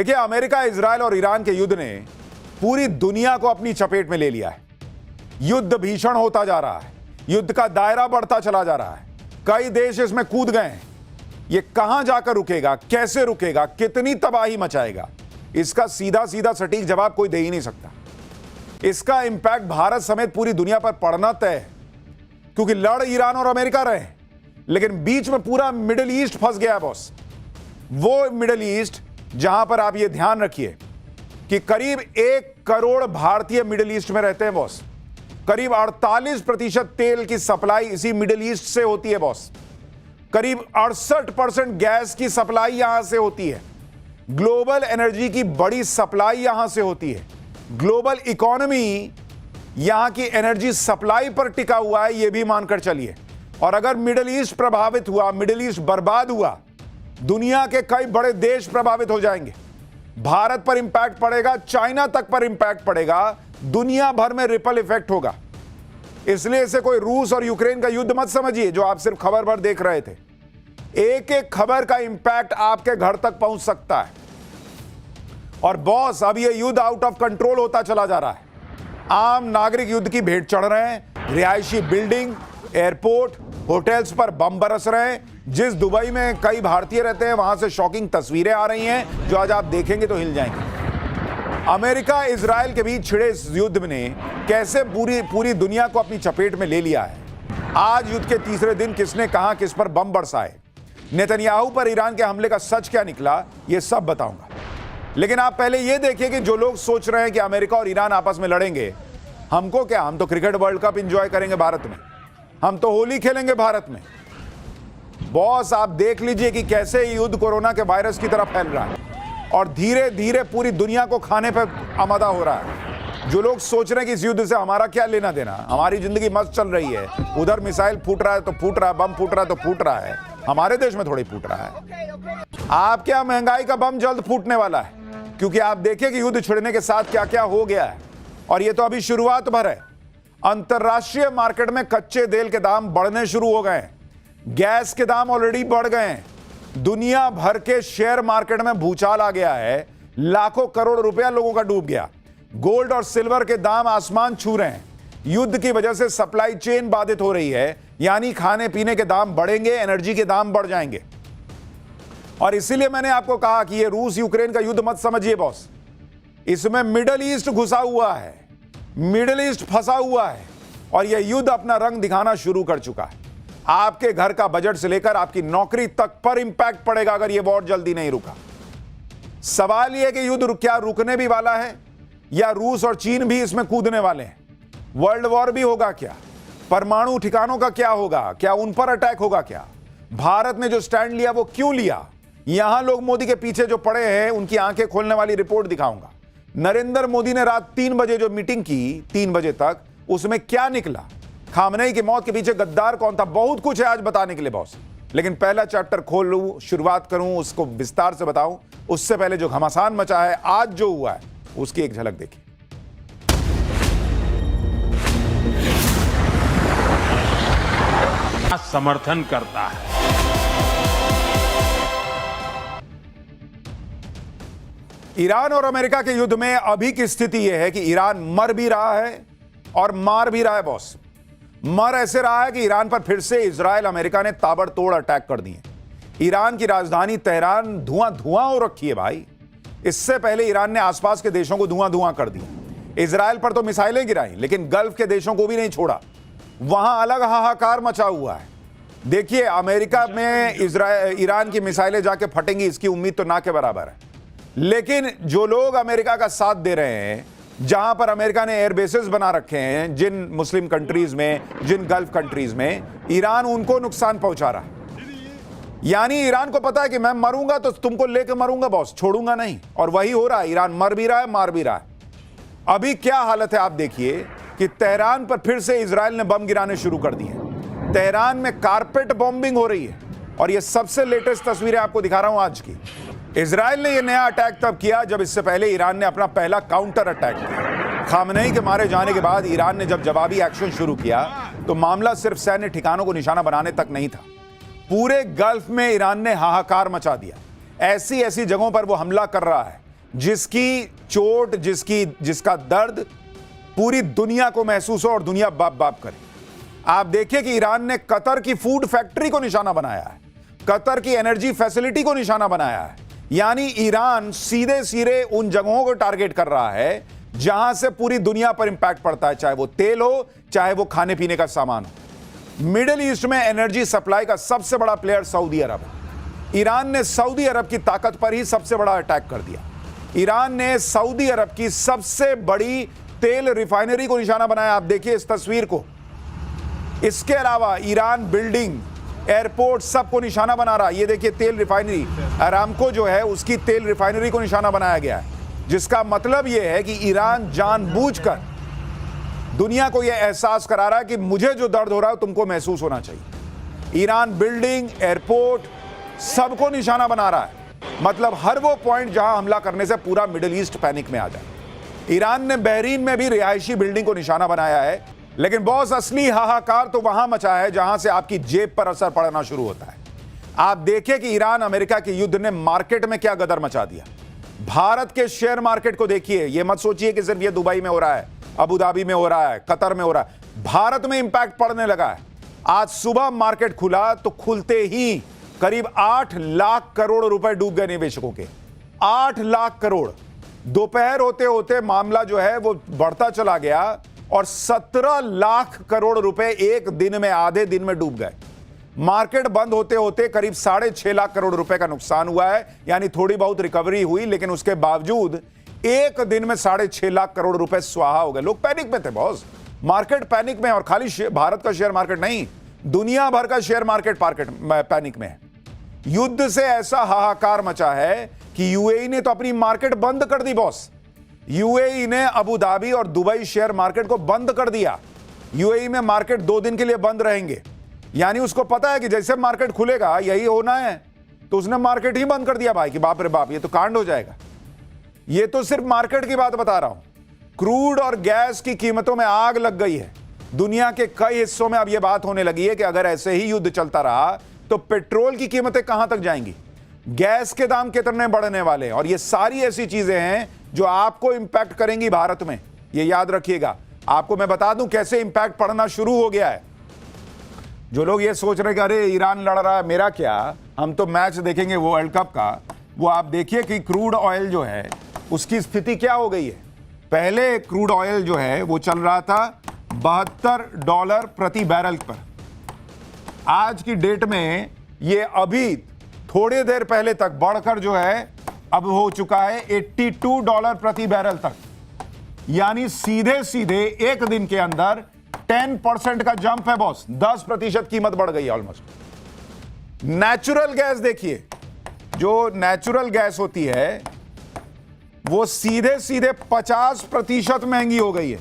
देखिए, America, Israel और Iran के युद्ध ने पूरी दुनिया को अपनी चपेट में ले लिया है। युद्ध भीषण होता जा रहा है, युद्ध का दायरा बढ़ता चला जा रहा है, कई देश इसमें कूद गए हैं। ये कहां जाकर रुकेगा, कैसे रुकेगा, कितनी तबाही मचाएगा, इसका सीधा सीधा सटीक जवाब कोई दे ही नहीं सकता। इसका इंपैक्ट भारत समेत पूरी दुनिया पर पड़ना तय है, क्योंकि लड़ ईरान और अमेरिका रहे, लेकिन बीच में पूरा मिडिल ईस्ट फंस गया है बॉस। वो मिडिल ईस्ट जहां पर आप ये ध्यान रखिए कि करीब 1 करोड़ भारतीय मिडिल ईस्ट में रहते हैं बॉस। करीब 48% तेल की सप्लाई इसी मिडिल ईस्ट से होती है बॉस। करीब 68% गैस की सप्लाई यहां से होती है। ग्लोबल एनर्जी की बड़ी सप्लाई यहां से होती है। ग्लोबल इकोनॉमी यहां की एनर्जी सप्लाई पर टिका हुआ है, यह भी मानकर चलिए। और अगर मिडिल ईस्ट प्रभावित हुआ, मिडिल ईस्ट बर्बाद हुआ, दुनिया के कई बड़े देश प्रभावित हो जाएंगे। भारत पर इंपैक्ट पड़ेगा, चाइना तक पर इंपैक्ट पड़ेगा, दुनिया भर में रिपल इफेक्ट होगा। इसलिए इसे कोई रूस और यूक्रेन का युद्ध मत समझिए जो आप सिर्फ खबर भर देख रहे थे। एक एक खबर का इंपैक्ट आपके घर तक पहुंच सकता है। और बॉस, अब यह युद्ध आउट ऑफ कंट्रोल होता चला जा रहा है। आम नागरिक युद्ध की भेंट चढ़ रहे हैं। रिहायशी बिल्डिंग, एयरपोर्ट, होटल्स पर बम बरस रहे हैं। जिस दुबई में कई भारतीय रहते हैं, वहां से शॉकिंग तस्वीरें आ रही हैं जो आज आप देखेंगे तो हिल जाएंगे। अमेरिका इजराइल के बीच छिड़े इस युद्ध ने कैसे पूरी दुनिया को अपनी चपेट में ले लिया है। आज युद्ध के तीसरे दिन किसने कहां किस पर बम बरसाए, नेतन्याहू पर ईरान के हमले का सच क्या निकला, यह सब बताऊंगा। लेकिन आप पहले यह देखिए कि जो लोग सोच रहे हैं कि अमेरिका और ईरान आपस में लड़ेंगे, हमको क्या, हम तो क्रिकेट वर्ल्ड कप एंजॉय करेंगे भारत में, हम तो होली खेलेंगे भारत में। बॉस, आप देख लीजिए कि कैसे युद्ध कोरोना के वायरस की तरफ फैल रहा है और धीरे धीरे पूरी दुनिया को खाने पर आमादा हो रहा है। जो लोग सोच रहे हैं कि इस युद्ध से हमारा क्या लेना देना, हमारी जिंदगी मस्त चल रही है, उधर मिसाइल फूट रहा है तो फूट रहा है, बम फूट रहा है तो फूट रहा है, हमारे देश में थोड़ी फूट रहा है। आपके यहां महंगाई का बम जल्द फूटने वाला है, क्योंकि आप देखिए कि युद्ध छिड़ने के साथ क्या क्या हो गया है। और यह तो अभी शुरुआत भर है। अंतरराष्ट्रीय मार्केट में कच्चे तेल के दाम बढ़ने शुरू हो गए हैं। गैस के दाम ऑलरेडी बढ़ गए हैं। दुनिया भर के शेयर मार्केट में भूचाल आ गया है। लाखों करोड़ रुपया लोगों का डूब गया। गोल्ड और सिल्वर के दाम आसमान छू रहे हैं। युद्ध की वजह से सप्लाई चेन बाधित हो रही है, यानी खाने पीने के दाम बढ़ेंगे, एनर्जी के दाम बढ़ जाएंगे। और इसीलिए मैंने आपको कहा कि यह रूस यूक्रेन का युद्ध मत समझिए बॉस। इसमें मिडिल ईस्ट घुसा हुआ है, मिडिल ईस्ट फंसा हुआ है और यह युद्ध अपना रंग दिखाना शुरू कर चुका है। आपके घर का बजट से लेकर आपकी नौकरी तक पर इंपैक्ट पड़ेगा अगर यह वॉर जल्दी नहीं रुका। सवाल यह कि युद्ध क्या रुकने भी वाला है या रूस और चीन भी इसमें कूदने वाले हैं? वर्ल्ड वॉर भी होगा क्या? परमाणु ठिकानों का क्या होगा? क्या उन पर अटैक होगा क्या? भारत ने जो स्टैंड लिया वो क्यों लिया? यहां लोग मोदी के पीछे जो पड़े हैं उनकी आंखें खोलने वाली रिपोर्ट दिखाऊंगा। नरेंद्र मोदी ने रात 3 बजे जो मीटिंग की, 3 बजे तक, उसमें क्या निकला? खामनेई की मौत के पीछे गद्दार कौन था? बहुत कुछ है आज बताने के लिए बॉस। लेकिन पहला चैप्टर खोल लूं, शुरुआत करूं, उसको विस्तार से बताऊं, उससे पहले जो घमासान मचा है, आज जो हुआ है, उसकी एक झलक देखिए। समर्थन करता है। ईरान और अमेरिका के युद्ध में अभी की स्थिति यह है कि ईरान मर भी रहा है और मार भी रहा है बॉस। मर ऐसे रहा है कि ईरान पर फिर से इजराइल अमेरिका ने ताबड़तोड़ अटैक कर दिए। ईरान की राजधानी तेहरान धुआं धुआं हो रखी है भाई। इससे पहले ईरान ने आसपास के देशों को धुआं धुआं कर दिया। इजराइल पर तो मिसाइलें गिराई, लेकिन गल्फ के देशों को भी नहीं छोड़ा। वहां अलग हाहाकार मचा हुआ है। देखिए, अमेरिका में ईरान की मिसाइलें जाके फटेंगी, इसकी उम्मीद तो ना के बराबर है। लेकिन जो लोग अमेरिका का साथ दे रहे हैं, जहां पर अमेरिका ने एयरबेसेस बना रखे हैं, जिन मुस्लिम कंट्रीज में, जिन गल्फ कंट्रीज में, ईरान उनको नुकसान पहुंचा रहा है। यानी ईरान को पता है कि मैं मरूंगा तो तुमको लेके मरूंगा बॉस, छोड़ूंगा नहीं। और वही हो रहा है। ईरान मर भी रहा है, मार भी रहा है। अभी क्या हालत है आप देखिए कि तेहरान पर फिर से इजराइल ने बम गिराने शुरू कर दिए। तेहरान में कारपेट बॉम्बिंग हो रही है। और ये सबसे लेटेस्ट तस्वीरें आपको दिखा रहा हूं आज की। इजराइल ने यह नया अटैक तब किया जब इससे पहले ईरान ने अपना पहला काउंटर अटैक किया। खामनेई के मारे जाने के बाद ईरान ने जब जवाबी एक्शन शुरू किया तो मामला सिर्फ सैन्य ठिकानों को निशाना बनाने तक नहीं था। पूरे गल्फ में ईरान ने हाहाकार मचा दिया। ऐसी ऐसी जगहों पर वो हमला कर रहा है जिसकी चोट, जिसका दर्द पूरी दुनिया को महसूस हो और दुनिया बाप बाप करे। आप देखिए कि ईरान ने कतर की फूड फैक्ट्री को निशाना बनाया है, कतर की एनर्जी फैसिलिटी को निशाना बनाया है। यानी ईरान सीधे सीधे उन जगहों को टारगेट कर रहा है जहां से पूरी दुनिया पर इंपैक्ट पड़ता है, चाहे वो तेल हो, चाहे वो खाने पीने का सामान हो। मिडिल ईस्ट में एनर्जी सप्लाई का सबसे बड़ा प्लेयर सऊदी अरब है। ईरान ने सऊदी अरब की ताकत पर ही सबसे बड़ा अटैक कर दिया। ईरान ने सऊदी अरब की सबसे बड़ी तेल रिफाइनरी को निशाना बनाया। आप देखिए इस तस्वीर को। इसके अलावा ईरान बिल्डिंग, एयरपोर्ट सबको निशाना बना रहा है। ये देखिए तेल रिफाइनरी, अरामको जो है उसकी तेल रिफाइनरी को निशाना बनाया गया है, जिसका मतलब यह है कि ईरान जानबूझकर दुनिया को यह एहसास करा रहा है कि मुझे जो दर्द हो रहा है तुमको महसूस होना चाहिए। ईरान बिल्डिंग, एयरपोर्ट सबको निशाना बना रहा है, मतलब हर वो पॉइंट जहां हमला करने से पूरा मिडिल ईस्ट पैनिक में आ जाए। ईरान ने बहरीन में भी रिहायशी बिल्डिंग को निशाना बनाया है, लेकिन बॉस असली हाहाकार तो वहां मचा है जहां से आपकी जेब पर असर पड़ना शुरू होता है। आप देखिए कि ईरान अमेरिका के युद्ध ने मार्केट में क्या गदर मचा दिया। भारत के शेयर मार्केट को देखिए, यह मत सोचिए कि सिर्फ ये दुबई में हो रहा है, अबू धाबी में हो रहा है, कतर में हो रहा है, भारत में इंपैक्ट पड़ने लगा है। आज सुबह मार्केट खुला तो खुलते ही करीब 8 लाख करोड़ रुपए डूब गए निवेशकों के। 8 लाख करोड़। दोपहर होते होते मामला जो है वो बढ़ता चला गया और 17 लाख करोड़ रुपए एक दिन में, आधे दिन में डूब गए। मार्केट बंद होते होते करीब 6.5 लाख करोड़ रुपए का नुकसान हुआ है, यानी थोड़ी बहुत रिकवरी हुई, लेकिन उसके बावजूद एक दिन में 6.5 लाख करोड़ रुपए स्वाहा हो गए। लोग पैनिक में थे बॉस, मार्केट पैनिक में। और खाली भारत का शेयर मार्केट नहीं, दुनिया भर का शेयर मार्केट पैनिक में है। युद्ध से ऐसा हाहाकार मचा है कि यूएई ने तो अपनी मार्केट बंद कर दी बॉस। यूएई ने अबू धाबी और दुबई शेयर मार्केट को बंद कर दिया। यूएई में मार्केट 2 दिन के लिए बंद रहेंगे, यानी उसको पता है कि जैसे मार्केट खुलेगा यही होना है, तो उसने मार्केट ही बंद कर दिया भाई कि बाप रे बाप, ये तो कांड हो जाएगा। ये तो सिर्फ मार्केट की बात बता रहा हूं। क्रूड और गैस की कीमतों में आग लग गई है। दुनिया के कई हिस्सों में अब यह बात होने लगी है कि अगर ऐसे ही युद्ध चलता रहा तो पेट्रोल की कीमतें कहां तक जाएंगी, गैस के दाम कितने बढ़ने वाले हैं। और ये सारी ऐसी चीजें हैं जो आपको इंपैक्ट करेंगी भारत में, ये याद रखिएगा। आपको मैं बता दूं कैसे इंपैक्ट पड़ना शुरू हो गया है। जो लोग ये सोच रहे हैं कि अरे ईरान लड़ रहा है, मेरा क्या, हम तो मैच देखेंगे वर्ल्ड कप का, वो आप देखिए कि क्रूड ऑयल जो है उसकी स्थिति क्या हो गई है। पहले क्रूड ऑयल जो है वो चल रहा था $72 प्रति बैरल पर। आज की डेट में ये अभी थोड़ी देर पहले तक बढ़कर जो है अब हो चुका है $82 प्रति बैरल तक। यानी सीधे सीधे एक दिन के अंदर 10% का जंप है बॉस, 10% कीमत बढ़ गई ऑलमोस्ट। नेचुरल गैस देखिए, जो नेचुरल गैस होती है वो सीधे सीधे 50% महंगी हो गई है।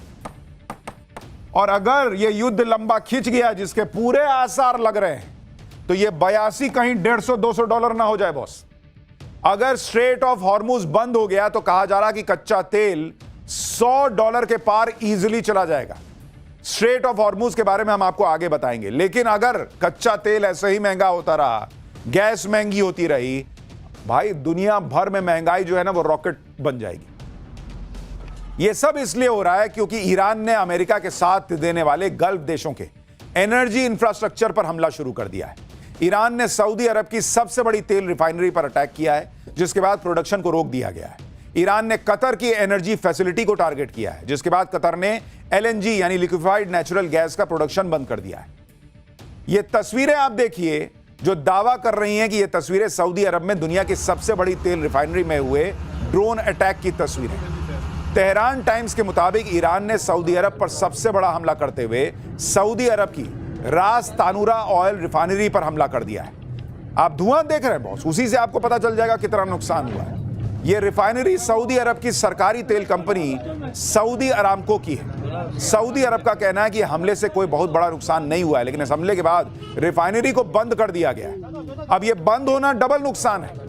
और अगर ये युद्ध लंबा खिंच गया, जिसके पूरे आसार लग रहे हैं, तो ये 82 कहीं $150-200 ना हो जाए बॉस। अगर स्ट्रेट ऑफ हॉर्मुज बंद हो गया तो कहा जा रहा कि कच्चा तेल $100 के पार इजीली चला जाएगा। स्ट्रेट ऑफ हॉर्मुज के बारे में हम आपको आगे बताएंगे। लेकिन अगर कच्चा तेल ऐसे ही महंगा होता रहा, गैस महंगी होती रही, भाई दुनिया भर में महंगाई जो है ना वो रॉकेट बन जाएगी। यह सब इसलिए हो रहा है क्योंकि ईरान ने अमेरिका के साथ देने वाले गल्फ देशों के एनर्जी इंफ्रास्ट्रक्चर पर हमला शुरू कर दिया है। ईरान ने सऊदी अरब की सबसे बड़ी तेल रिफाइनरी पर अटैक किया है, जिसके बाद प्रोडक्शन को रोक दिया गया है। ईरान ने कतर की एनर्जी फैसिलिटी को टारगेट किया है, जिसके बाद कतर ने एलएनजी यानी लिक्विफाइड नेचुरल गैस का प्रोडक्शन बंद कर दिया है। ये तस्वीरें आप देखिए जो दावा कर रही हैं कि ये तस्वीरें सऊदी अरब में दुनिया की सबसे बड़ी तेल रिफाइनरी में हुए ड्रोन अटैक की तस्वीरें। तेहरान टाइम्स के मुताबिक ईरान ने सऊदी अरब पर सबसे बड़ा हमला करते हुए सऊदी अरब की रास तानूरा ऑयल रिफाइनरी पर हमला कर दिया है। आप धुआं देख रहे हैं बॉस, उसी से आपको पता चल जाएगा कितना नुकसान हुआ है। यह रिफाइनरी सऊदी अरब की सरकारी तेल कंपनी सऊदी अरामको की है। सऊदी अरब का कहना है कि हमले से कोई बहुत बड़ा नुकसान नहीं हुआ है, लेकिन इस हमले के बाद रिफाइनरी को बंद कर दिया गया है। अब यह बंद होना डबल नुकसान है।